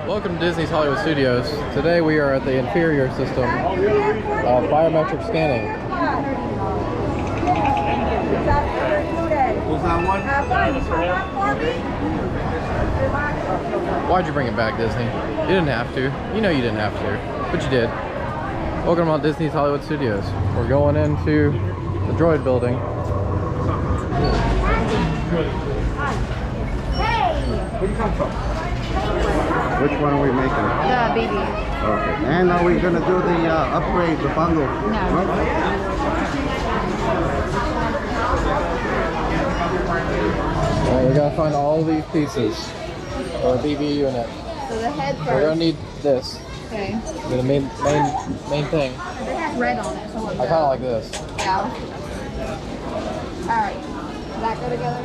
Welcome to Disney's Hollywood Studios. Today we are at the inferior system of biometric scanning. Was that one? Why'd you bring it back, Disney? You didn't have to. You know you didn't have to, but you did. Welcome to Disney's Hollywood Studios. We're going into the Droid building. Where do you come from? Which one are we making? The BB. Okay. And are we going to do the upgrade, the bundle? No. Alright, we gotta find all these pieces for a BB unit. So the head first. We're gonna need this. Okay. The main thing. It has red on it. So I kind of like this. Yeah. Alright. Does that go together?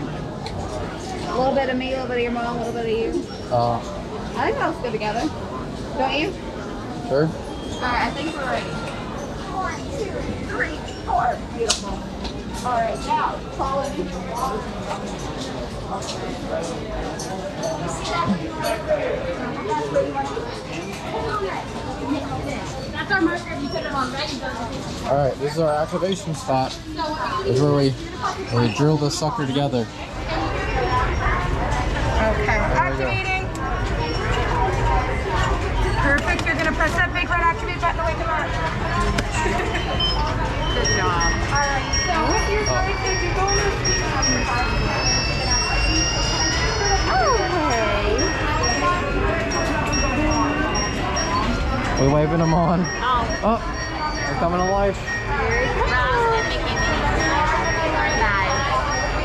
A little bit of me, a little bit of your mom, a little bit of you. I think those go together. Don't you? Sure. Alright, I think we're ready. 1, 2, 3, 4. Beautiful. Alright, now, follow me. That's our marker. You put it on ready. Alright, this is our activation spot. This is where we drill this sucker together. Okay, activating. Perfect, you're gonna press that big red activate button to wake them up. Good job. Alright, so with your voice, if you go in the speed We waving them on. Oh. They're coming to life.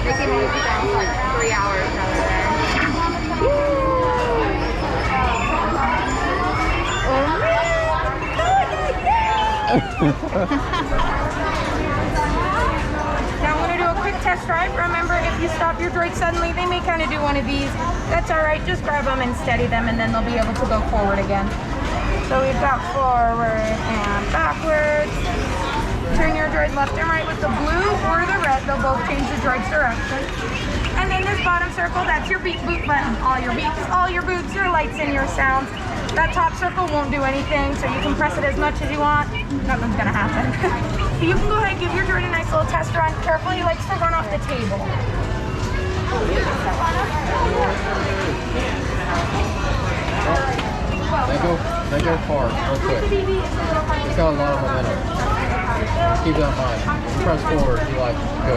Mickey Mouse is down for like 3 hours over there. Now I'm going to do a quick test drive. Remember, if you stop your droid suddenly, they may kind of do one of these. That's all right. Just grab them and steady them, and then they'll be able to go forward again. So we've got forward and backwards. Turn your droid left and right with the blue or the red. They'll both change the droid's direction. And then this bottom circle, that's your beep boot button. All your beeps, all your boots, your lights, and your sounds. That top circle won't do anything, so you can press it as much as you want. Nothing's gonna happen. You can go ahead and give your droid a nice little test run. Careful, he likes to run off the table. They go far, real quick. It's got a lot of momentum. Keep that in mind. Press forward, you like go.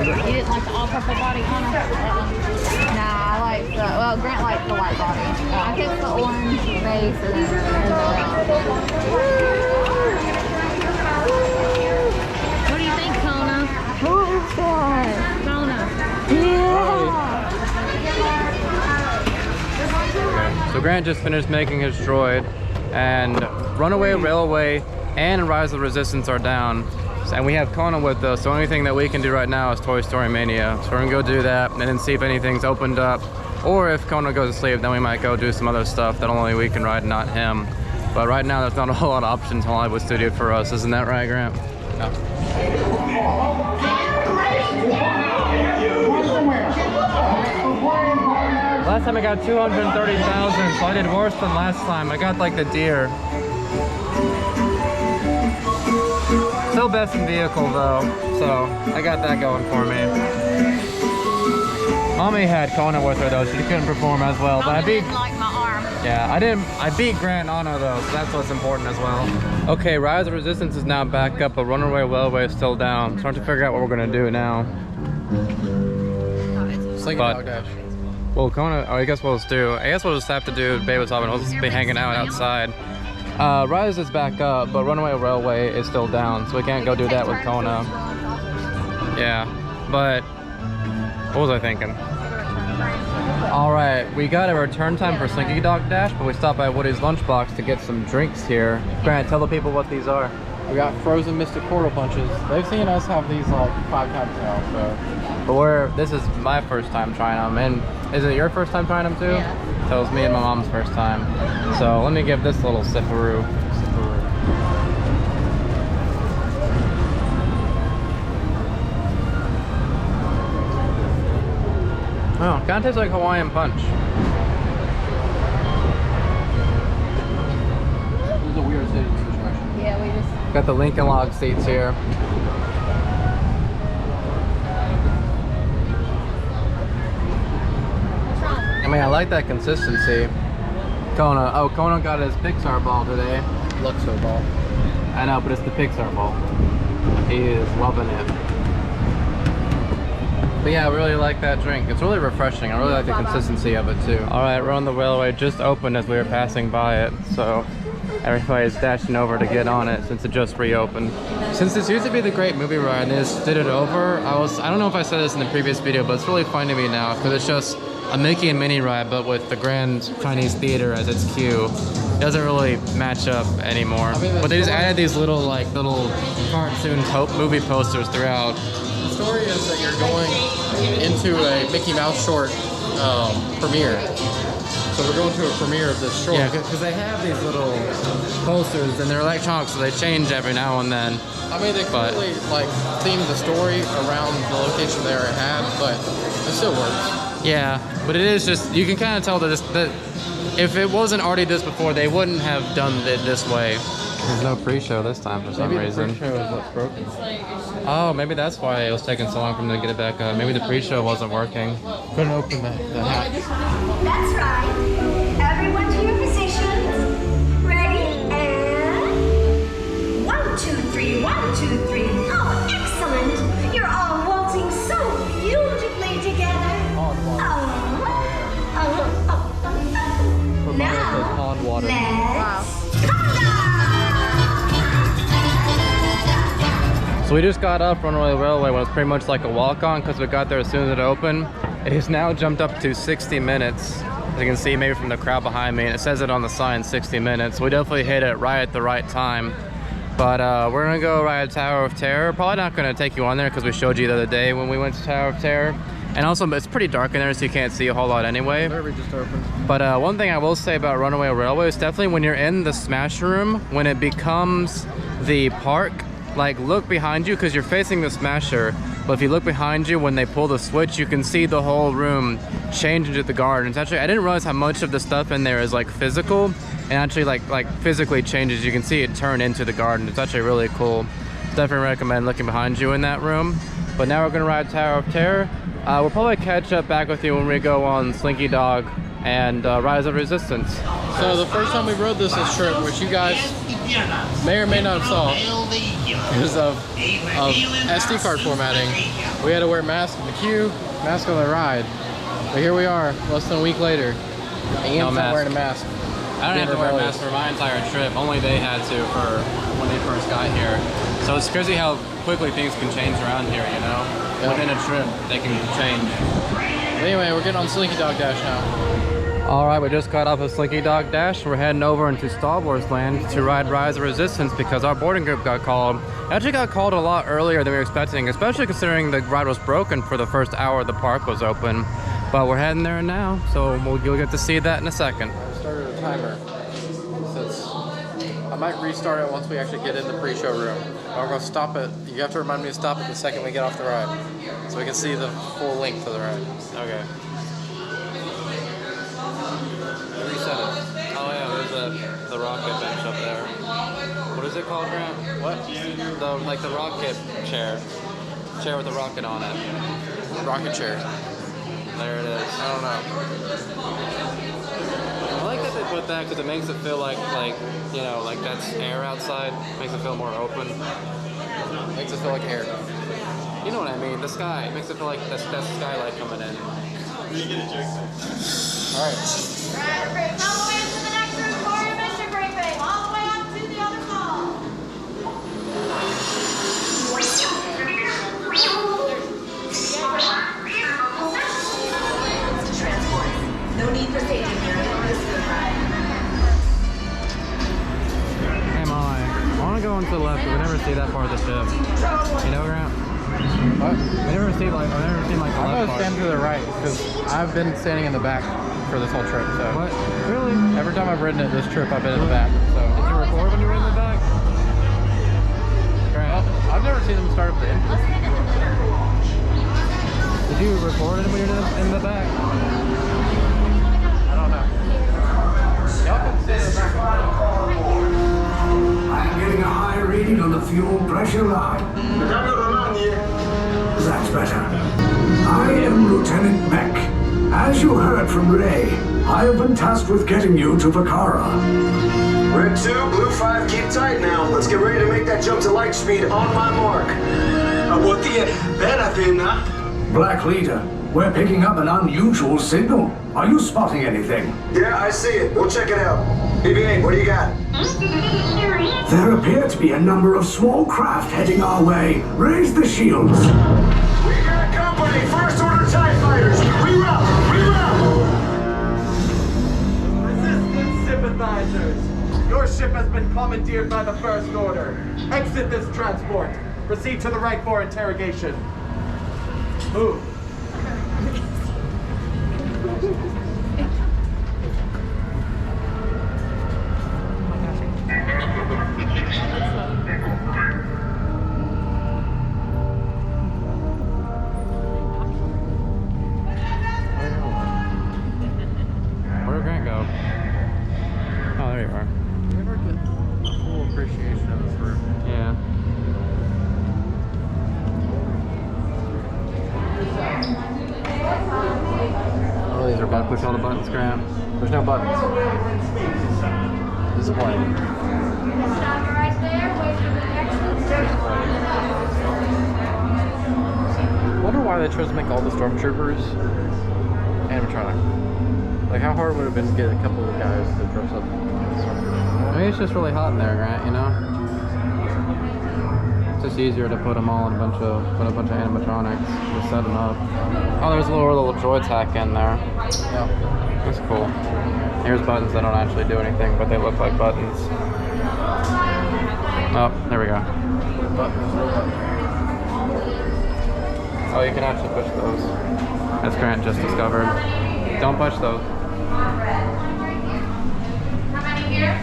You didn't like the all-purple body on it? Nah, I like the, well, Grant likes the white body. I guess the orange base and then the What do you think, Kona? What is that? Kona. So Grant just finished making his droid, and Runaway Railway and Rise of the Resistance are down. And we have Kona with us. The only thing that we can do right now is Toy Story Mania. So we're gonna go do that and then see if anything's opened up. Or if Kona goes to sleep, then we might go do some other stuff that only we can ride, not him. But right now there's not a whole lot of options in Hollywood Studio for us. Isn't that right, Grant? No. Last time I got 230,000, so I did worse than last time. I got like the deer. Still best in vehicle though, so I got that going for me. Mommy had Kona with her though, so she couldn't perform as well. But I beat. Like my arm. Yeah, I beat Grant Anna though, so that's what's important as well. Okay, Rise of Resistance is now back up, but Runaway Railway is still down. So I have to figure out what we're gonna do now. But, well, Kona, I guess we'll just have to do Baby Top and we'll just be hanging out outside. Rise is back up, but Runaway Railway is still down, so we can't go do that with Kona. Yeah, but what was I thinking? Alright, we got a return time for Slinky Dog Dash, but we stopped by Woody's Lunchbox to get some drinks here. Grant, tell the people what these are. We got frozen Mystic Portal Punches. They've seen us have these like 5 times now, so. But this is my first time trying them, and is it your first time trying them too? Yeah. So it was me and my mom's first time. So let me give this little sipperoo. Oh, kind of tastes like Hawaiian Punch. This is a weird sitting situation. Yeah, we just. Got the Lincoln Log seats here. I mean, I like that consistency. Kona got his Pixar ball today. Luxo ball. I know, but it's the Pixar ball. He is loving it. But yeah, I really like that drink. It's really refreshing. I really like the consistency of it too. All right, we're on the railway. Just opened as we were passing by it, so everybody's dashing over to get on it since it just reopened. Since this used to be the great movie ride and they just did it over, I don't know if I said this in the previous video, but it's really fun to me now because it's just a Mickey and Minnie ride, but with the Grand Chinese Theater as its queue. It doesn't really match up anymore. But they just added these little cartoon movie posters throughout. The story is that you're going into a Mickey Mouse short premiere. So we're going to a premiere of this short. Yeah, because they have these little posters and they're electronic, so they change every now and then. I mean, they clearly themed the story around the location they already had, but it still works. Yeah, but it is just, you can kind of tell that if it wasn't already this before, they wouldn't have done it this way. There's no pre-show this time for some reason. Maybe the pre-show is what's broken. Oh, maybe that's why it was taking so long for them to get it back up. Maybe the pre-show wasn't working. Couldn't open the hatch. That's right. Everyone to your positions. Ready? And 1, 2, 3, 1, 2, 3. Oh, excellent. You're all waltzing so beautifully together. Now, Pond water. let's So we just got up Runaway Railway when it was pretty much like a walk-on because we got there as soon as it opened. It has now jumped up to 60 minutes. As you can see maybe from the crowd behind me, and it says it on the sign, 60 minutes. We definitely hit it right at the right time. But we're gonna go ride Tower of Terror. Probably not gonna take you on there because we showed you the other day when we went to Tower of Terror. And also, it's pretty dark in there, so you can't see a whole lot anyway. Literally just opened. But one thing I will say about Runaway Railway is definitely when you're in the Smash Room, when it becomes the park, look behind you because you're facing the Smasher. But if you look behind you, when they pull the switch, you can see the whole room change into the garden. It's actually, I didn't realize how much of the stuff in there is physical and actually physically changes. You can see it turn into the garden. It's actually really cool. Definitely recommend looking behind you in that room. But now we're gonna ride Tower of Terror. We'll probably catch up back with you when we go on Slinky Dog and Rise of Resistance. So the first time we rode this trip, which you guys may or may not have saw, is of SD card formatting. We had to wear masks in the queue, mask on the ride. But here we are, less than a week later. And Ian's not wearing a mask. I don't have to wear a mask for my entire trip. Only they had to for when they first got here. So it's crazy how quickly things can change around here, you know? Yep. Within a trip, they can change. But anyway, we're getting on Slinky Dog Dash now. All right, we just got off of Slinky Dog Dash. We're heading over into Star Wars Land to ride Rise of Resistance because our boarding group got called. It actually got called a lot earlier than we were expecting, especially considering the ride was broken for the first hour the park was open. But we're heading there now, so you'll get to see that in a second. I started a timer. Since I might restart it once we actually get in the pre-show room. I'm gonna stop it. You have to remind me to stop it the second we get off the ride, so we can see the full length of the ride. Okay. Reset it. Oh yeah, there's the rocket bench up there. What is it called, Grant? What? The rocket chair. Chair with the rocket on it. Rocket chair. There it is. I don't know. I like that they put that because it makes it feel like that's air outside. Makes it feel more open. Makes it feel like air. You know what I mean? The sky. It makes it feel like that's skylight coming in. All right. Right, all the way up to the next room for your mission briefing. All the way up to the other hall. No need for safety here. Come on. I want to go into the left, but we never see that part of the ship. You know, Grant? What? I've never seen the I'm left gonna part. stand to the right because I've been standing in the back for this whole trip. So What? Really? every time I've ridden it this trip, I've been in the back. So Did you record when you were in the back? Grant. I've never seen them start up the engine. Did you record it when you were in the back? I don't know. Y'all can see the back. I'm getting a high reading on the fuel pressure line. That's better. I am Lieutenant Beck. As you heard from Ray, I have been tasked with getting you to Vakara. Red 2, Blue 5, keep tight now. Let's get ready to make that jump to light speed on my mark. Black Leader, we're picking up an unusual signal. Are you spotting anything? Yeah, I see it. We'll check it out. BB-8, what do you got? There appear to be a number of small craft heading our way. Raise the shields. We got company. First order TIE fighters. Reroute! Reroute! Resistance sympathizers. Your ship has been commandeered by the First Order. Exit this transport. Proceed to the right for interrogation. Move. Where did Grant go? Oh, there you are. You never get a full appreciation of this room. Yeah. Oh, these are Gotta buttons. push all the buttons, Grant. There's no buttons. Disappointing. Stop right there. Wait for the next I wonder why they chose to make all the stormtroopers animatronic. Like, how hard would it have been to get a couple of guys to dress up as stormtroopers? Maybe it's just really hot in there, Grant, you know? It's just easier to put them all in a bunch of animatronics, just set them up. Oh, there's a little droids hack in there. Yeah. That's cool. Here's buttons that don't actually do anything, but they look like buttons. Oh, there we go. Buttons, no buttons. Oh, you can actually push those. As Grant just discovered. Don't push those. How many here?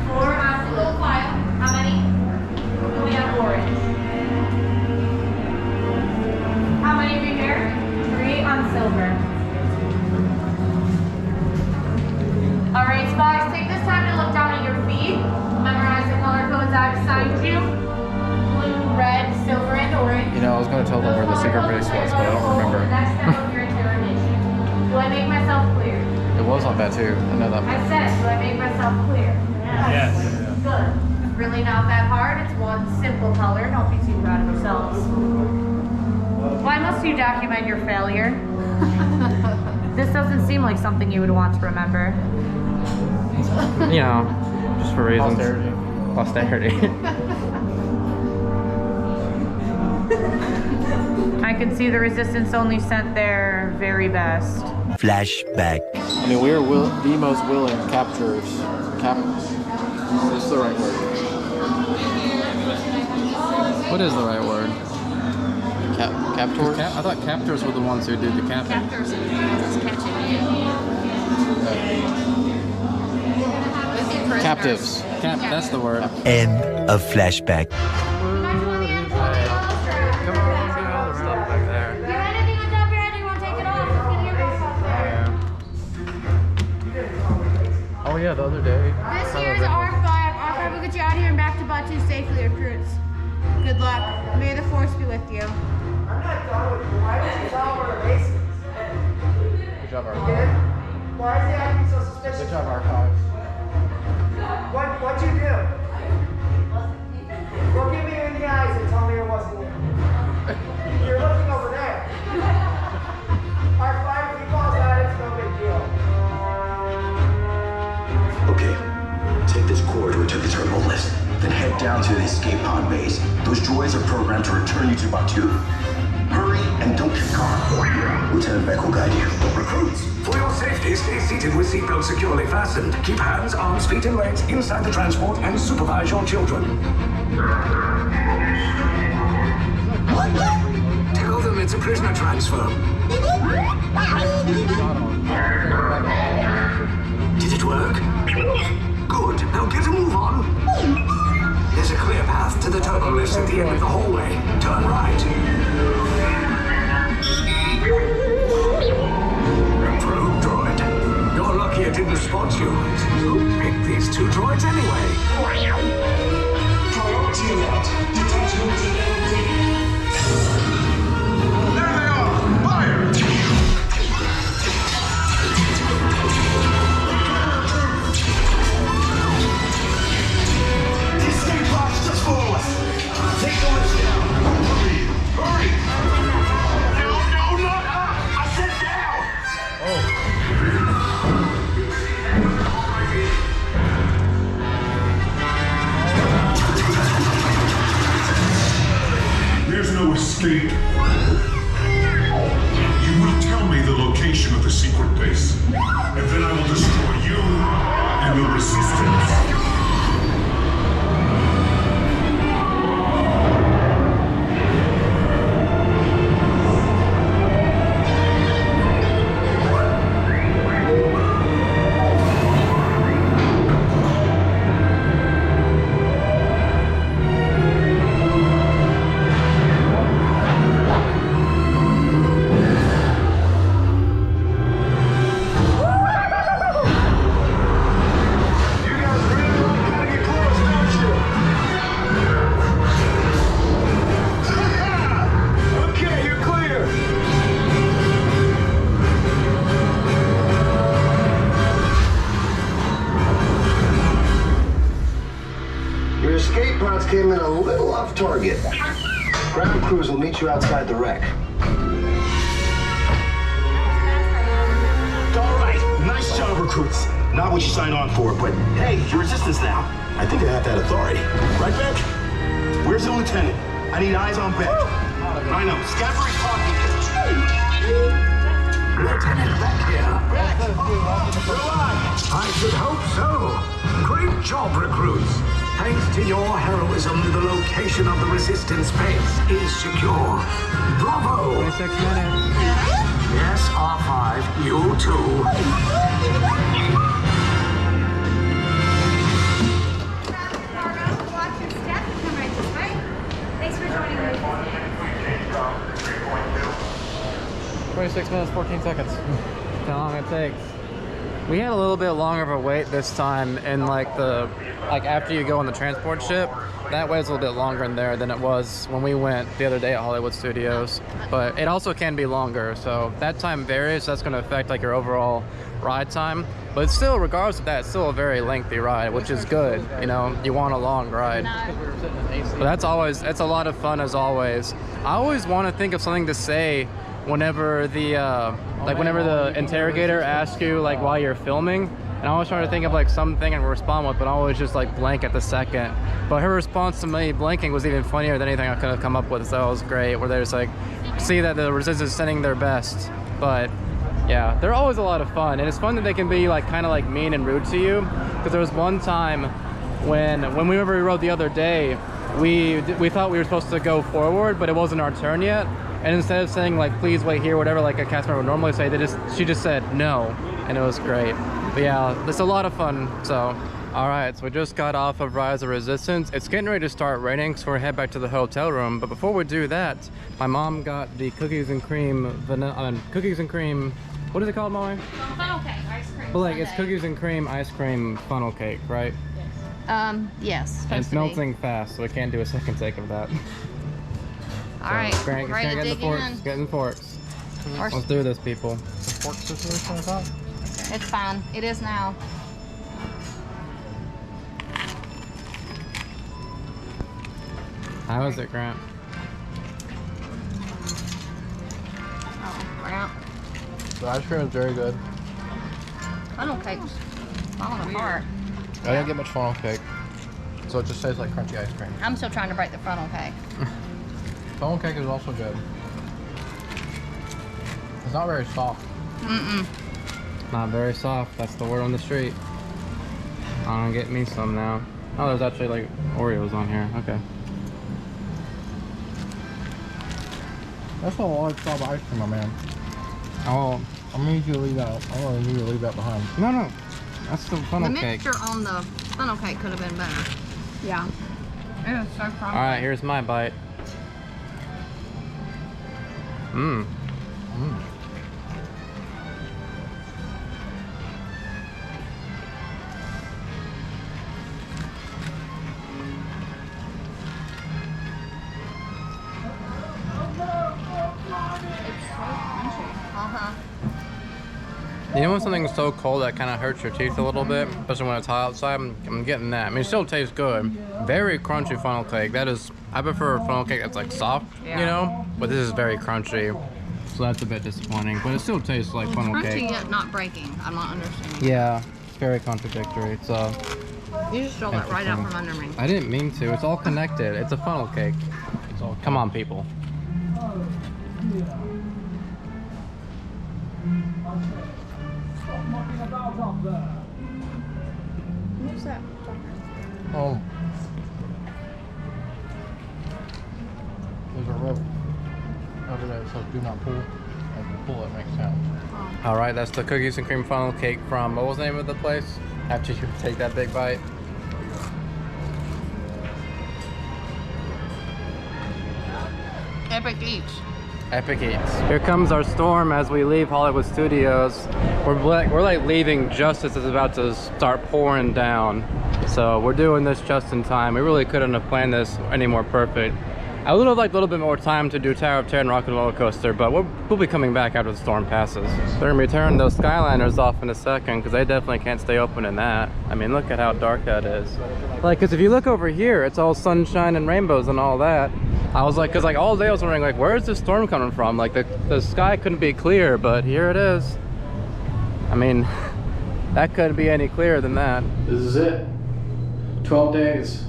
4 on full file. How many? We have 4 inch. How many of you here? 3 on silver. Alright, spies, take this time to look down at your feet. Memorize the color codes I've assigned you. Blue, red, silver, and orange. You know, I was going to tell them where the secret base was, but I don't remember. Next step of your interrogation. Do I make myself clear? It was on that too. I know that I much. said, do I make myself clear? Yes. Good. Really not that hard. It's one simple color. Don't be too proud of yourselves. Why must you document your failure? This doesn't seem like something you would want to remember. You know, just for reasons. Posterity. Posterity. I can see the Resistance only sent their very best. Flashback. I mean, we are the most willing capturers. This is the right word. What is the right word? Captors? I thought captors were the ones who did the capping. Captors and just catching you. Captives. That's the word. End of flashback. Come on, let's see all the stuff back there. If you have anything on top of your head, you want to take it off. It's gonna get rough up there. Yeah. Oh yeah, the other day. This here is R5. R5 will get you out of here and back to Batu safely, recruits. Good luck. May the force be with you. I'm not done with you. Why don't you tell where the base is? Good job, Again? Archive. Why is he acting so suspicious? Good job, Archive. What'd you do? Look at me in the eyes and tell me it wasn't you. You're looking over there. Our 5 calls that, it's no big deal. Okay. Take this corridor to the terminal list. Then head down to the escape pod base. Those droids are programmed to return you to Batu. Hurry and don't get caught. Lieutenant Beck will guide you. Recruits, for your safety, stay seated with seatbelts securely fastened. Keep hands, arms, feet, and legs inside the transport and supervise your children. Tell them it's a prisoner transfer. Did it work? Good. Now get a move on. There's a clear path to the turbo lifts at the end of the hallway. Turn right. crews will meet you outside the wreck. All right, nice job, recruits. Not what you signed on for, but hey, you're resistance now. I think I have that authority. Right, Beck? Where's the lieutenant? I need eyes on Beck. Rhino, Scaffold's talking. Lieutenant Beck here. Beck! I should hope so. Great job, recruits. Thanks to your heroism, the location of the resistance base is secure. Bravo! 26 minutes. Yes, R5, you too. Watch your step and come right this way. Thanks for joining me. 26 minutes, 14 seconds. That's how long it takes. We had a little bit longer of a wait this time in like after you go on the transport ship. That way it's a little bit longer in there than it was when we went the other day at Hollywood Studios. But it also can be longer, so that time varies. So that's going to affect like your overall ride time. But still, regardless of that, it's still a very lengthy ride, which is good. You know, you want a long ride. But that's a lot of fun as always. I always want to think of something to say whenever the whenever the interrogator asks you like while you're filming. And I always try to think of like something and respond with, but I always just like blank at the second. But her response to me blanking was even funnier than anything I could have come up with, so that was great. Where there's like, see that the resistance is sending their best. But yeah, they're always a lot of fun, and it's fun that they can be like kind of like mean and rude to you. Because there was one time when we rode the other day, we thought we were supposed to go forward, but it wasn't our turn yet. And instead of saying like please wait here, whatever like a cast member would normally say, she just said no, and it was great. But yeah, it's a lot of fun. So alright, so we just got off of Rise of Resistance. It's getting ready to start raining, so we're gonna head back to the hotel room. But before we do that, my mom got the cookies and cream what is it called, Molly? Funnel cake, ice cream. But like it's cookies and cream ice cream funnel cake, right? Yes. And it's melting fast, so we can't do a second take of that. Alright, Grant, ready to get dig the forks. in. Get in the forks. Let's do this, people. The fork situation, I thought. It's fine. It is now. How is it, Grant? Oh, Grant. The ice cream is very good. Funnel cake's falling apart. I didn't get much funnel cake, so it just tastes like crunchy ice cream. I'm still trying to break the funnel cake. Funnel cake is also good. It's not very soft. Not very soft. That's the word on the street. I'm gonna get me some now. Oh, there's actually like Oreos on here. Okay. That's a large tub of ice cream, my man. Oh, I'm gonna need you to leave that. I'm gonna need you to leave that behind. no. That's the funnel The cake. mixture on the funnel cake could have been better. Yeah. It is so crunchy. Alright, here's my bite. Mmm. You know when something's so cold that kind of hurts your teeth a little bit, especially when it's hot outside? I'm getting that. I mean, it still tastes good. Very crunchy funnel cake. That is, I prefer a funnel cake that's like soft, you know? But this is very crunchy. So that's a bit disappointing. But it still tastes like funnel Crunchy cake. yet not breaking. I'm not understanding. Yeah, it's very contradictory. It's You just stole that right out from under me. I didn't mean to. It's all connected. It's a funnel cake. It's all Come on, people. What's that? Oh. There's a rope over there that says do not pull. As you pull it makes sound. All right, that's the cookies and cream funnel cake from, what was the name of the place? After you take that big bite. Epic Eats. Epic Eats. Here comes our storm as we leave Hollywood Studios. We're like leaving just as it's about to start pouring down. So we're doing this just in time. We really couldn't have planned this any more perfect. I would have liked a little bit more time to do Tower of Terror and Rock and Roller Coaster, but we'll be coming back after the storm passes. They're gonna be turning those Skyliners off in a second because they definitely can't stay open in that. I mean, look at how dark that is. Like, because if you look over here, it's all sunshine and rainbows and all that. I was like, cause like all day I was wondering like, where is this storm coming from? Like the sky couldn't be clear, but here it is. I mean, that couldn't be any clearer than that. This is it. 12 days.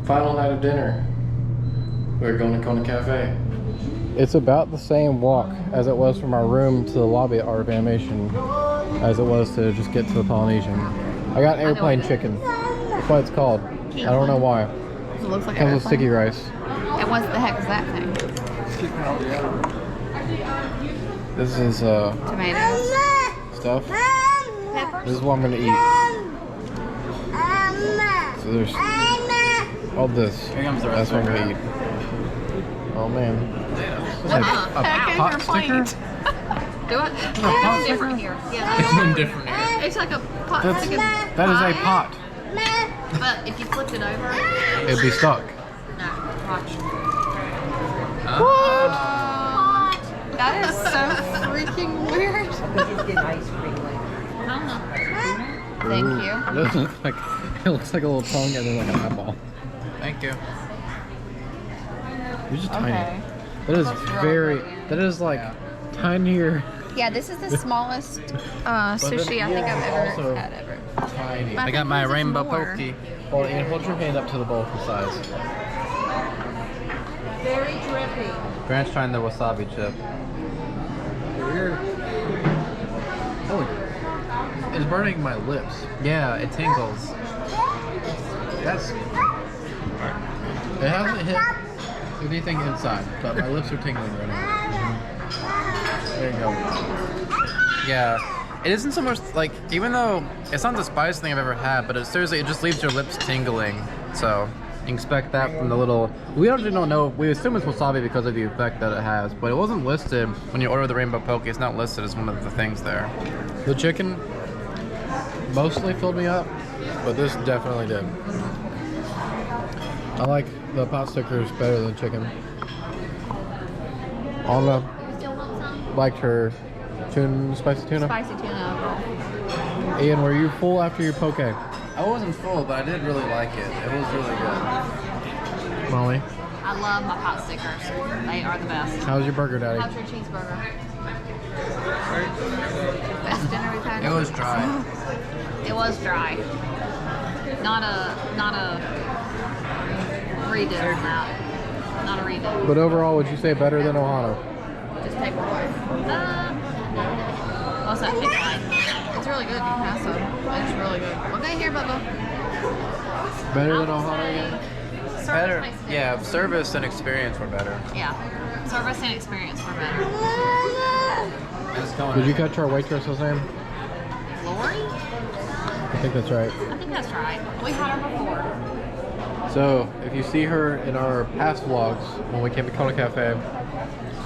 Final night of dinner. We're going to Kona Cafe. It's about the same walk as it was from our room to the lobby at Art of Animation as it was to just get to the Polynesian. I got airplane chicken. That's what it's called. I don't know why. It looks like Comes with sticky rice. And what the heck is that thing? This is Tomatoes. stuff. Peppers. This is what I'm gonna eat. So there's all this. That's what I'm gonna eat. Oh man. Is that a pot sticker? Do it. It's different here. Yeah. It's indifferent here. It's like a pot sticker. That is a pot. But if you flipped it over, It'd be stuck. no. Watch. What? That is so freaking weird. Just get ice cream like. I don't know. Thank you. It doesn't look like, it looks like a little tongue and then like an eyeball. Thank you. You're just Okay. tiny. That is very, that is like tinier. Yeah, this is the smallest sushi I think I've also ever had ever. Tiny. I got my rainbow more. pokey. Hold, Ian, hold your hand up to the bowl for size. Very drippy. Grant's trying the wasabi chip. Holy. It's burning my lips. Yeah, it tingles. That's. It hasn't hit anything inside, but my lips are tingling right now. There you go. Yeah, it isn't so much like, even though it's not the spiciest thing I've ever had, but it seriously, it just leaves your lips tingling. So you can expect that from the little, we actually don't know, we assume it's wasabi because of the effect that it has, but it wasn't listed when you order the rainbow poke. It's not listed as one of the things there. The chicken mostly filled me up, but this definitely did. I like the pot stickers better than chicken. Alma liked her spicy tuna. Spicy tuna roll. Ian, were you full after your poke? I wasn't full, but I did really like it. It was really good. Molly, I love my pot stickers. They are the best. how's your burger, Daddy? How's your cheeseburger? Best dinner we've had. It was dry. It was dry. Not a redo on that. Not a redo. But overall, would you say better than Ohana? Just take one. What's that taste like? It's really good. You can have some. It's really good. Okay, here, Bubba. Better than Ohana again? Better, yeah, service and experience were better. Yeah. Service and experience were better. Did you catch our waitress's name? Lori? I think that's right. I think that's right. We had her before. So, if you see her in our past vlogs, when we came to Kona Cafe,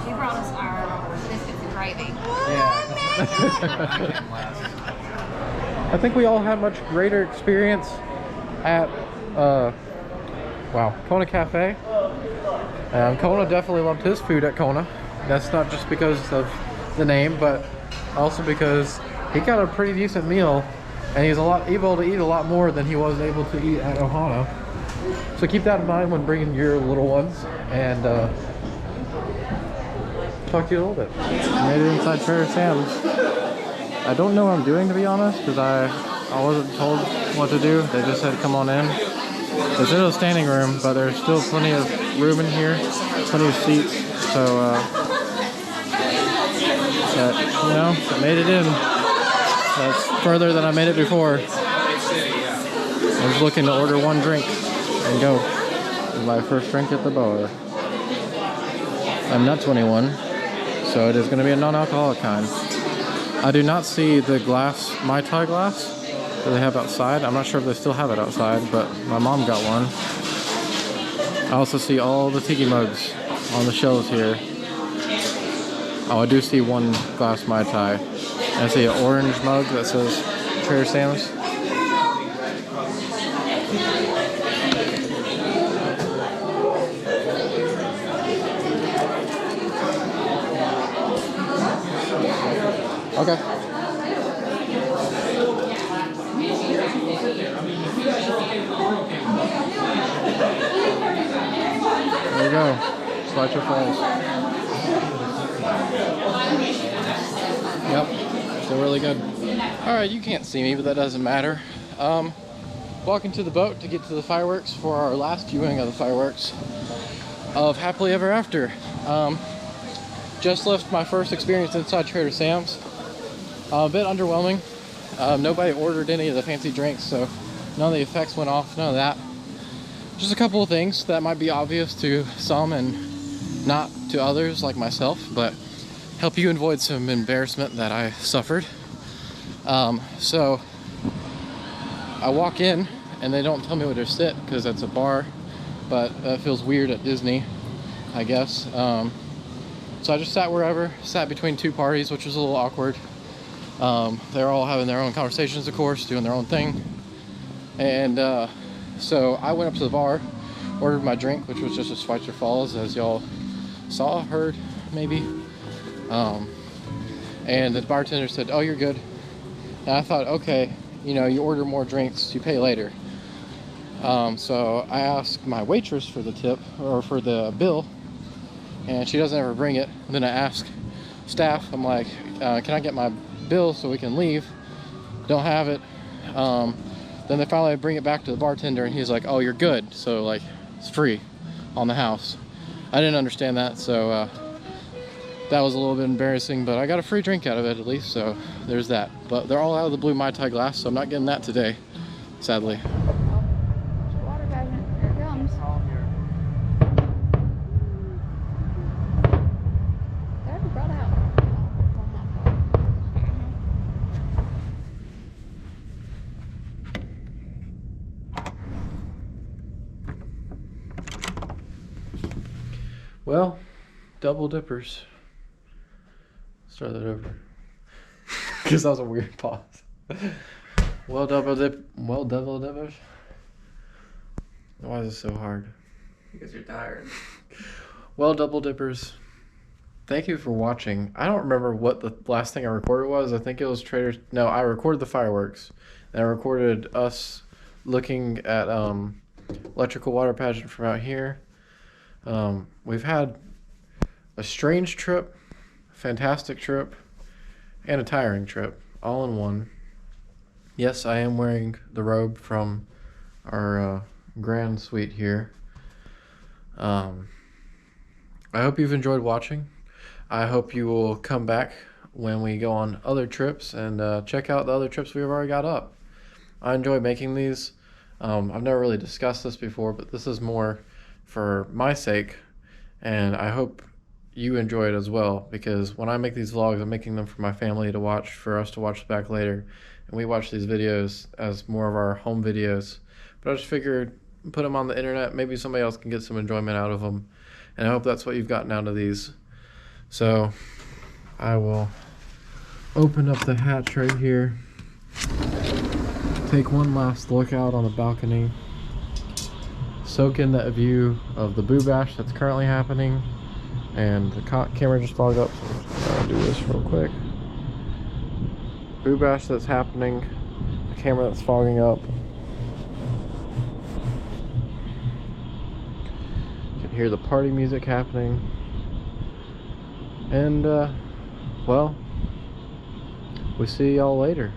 She brought us our biscuits and gravy. I think we all had much greater experience at, Kona Cafe. Kona definitely loved his food at Kona. That's not just because of the name, but also because he got a pretty decent meal, and he's able to eat a lot more than he was able to eat at Ohana. So keep that in mind when bringing your little ones, and talk to you a little bit. Made it inside Trader Sam's. I don't know what I'm doing, to be honest, because I wasn't told what to do. They just said come on in. It's in a standing room, but there's still plenty of room in here, plenty of seats. So I made it in. That's further than I made it before. I was looking to order one drink and go. My first drink at the bar. I'm not 21, so it is going to be a non-alcoholic kind. I do not see the glass, Mai Tai glass that they have outside. I'm not sure if they still have it outside, but my mom got one. I also see all the tiki mugs on the shelves here. Oh, I do see one glass Mai Tai. I see an orange mug that says Trader Sam's. Okay. There you go. Swatcher Falls. Yep, they're really good. Alright, you can't see me, but that doesn't matter. Walking to the boat to get to the fireworks for our last viewing of the fireworks of Happily Ever After. Just left my first experience inside Trader Sam's. A bit underwhelming. Nobody ordered any of the fancy drinks, so none of the effects went off, none of that. Just a couple of things that might be obvious to some and not to others like myself, but help you avoid some embarrassment that I suffered. So I walk in and they don't tell me where to sit because it's a bar, but that feels weird at Disney, I guess. So I just sat wherever, sat between two parties, which was a little awkward. They're all having their own conversations, of course, doing their own thing. And so I went up to the bar, ordered my drink, which was just a Schweitzer Falls, as y'all saw, heard, maybe. And the bartender said, "Oh, you're good." And I thought, okay, you know, you order more drinks, you pay later. So I asked my waitress for the tip, or for the bill, and she doesn't ever bring it. And then I ask staff, I'm like, can I get my bill so we can leave? Don't have it. Then they finally bring it back to the bartender, and he's like, "Oh, you're good." So like, it's free on the house. I didn't understand that, so that was a little bit embarrassing, but I got a free drink out of it at least, so there's that. But they're all out of the blue Mai Tai glass, so I'm not getting that today, sadly. Water pageant. Here it comes. They already brought out. Well, double dippers. Start that over. Because that was a weird pause. Well, double dippers. Why is it so hard? Because you're tired. Well, double dippers. Thank you for watching. I don't remember what the last thing I recorded was. I think it was Trader. No, I recorded the fireworks. And I recorded us looking at electrical water pageant from out here. We've had a strange trip, fantastic trip, and a tiring trip, all in one. Yes, I am wearing the robe from our grand suite here. I hope you've enjoyed watching. I hope you will come back when we go on other trips and check out the other trips we've already got up. I enjoy making these. I've never really discussed this before, but this is more for my sake, and I hope you enjoy it as well, because when I make these vlogs, I'm making them for my family to watch, for us to watch back later, and we watch these videos as more of our home videos. But I just figured put them on the internet, maybe somebody else can get some enjoyment out of them, and I hope that's what you've gotten out of these. So I will open up the hatch right here, take one last look out on the balcony, soak in that view of the Boo Bash that's currently happening. And the camera just fogged up, so I'm just gonna do this real quick. Boo Bash that's happening, the camera that's fogging up. You can hear the party music happening. And, well, we see y'all later.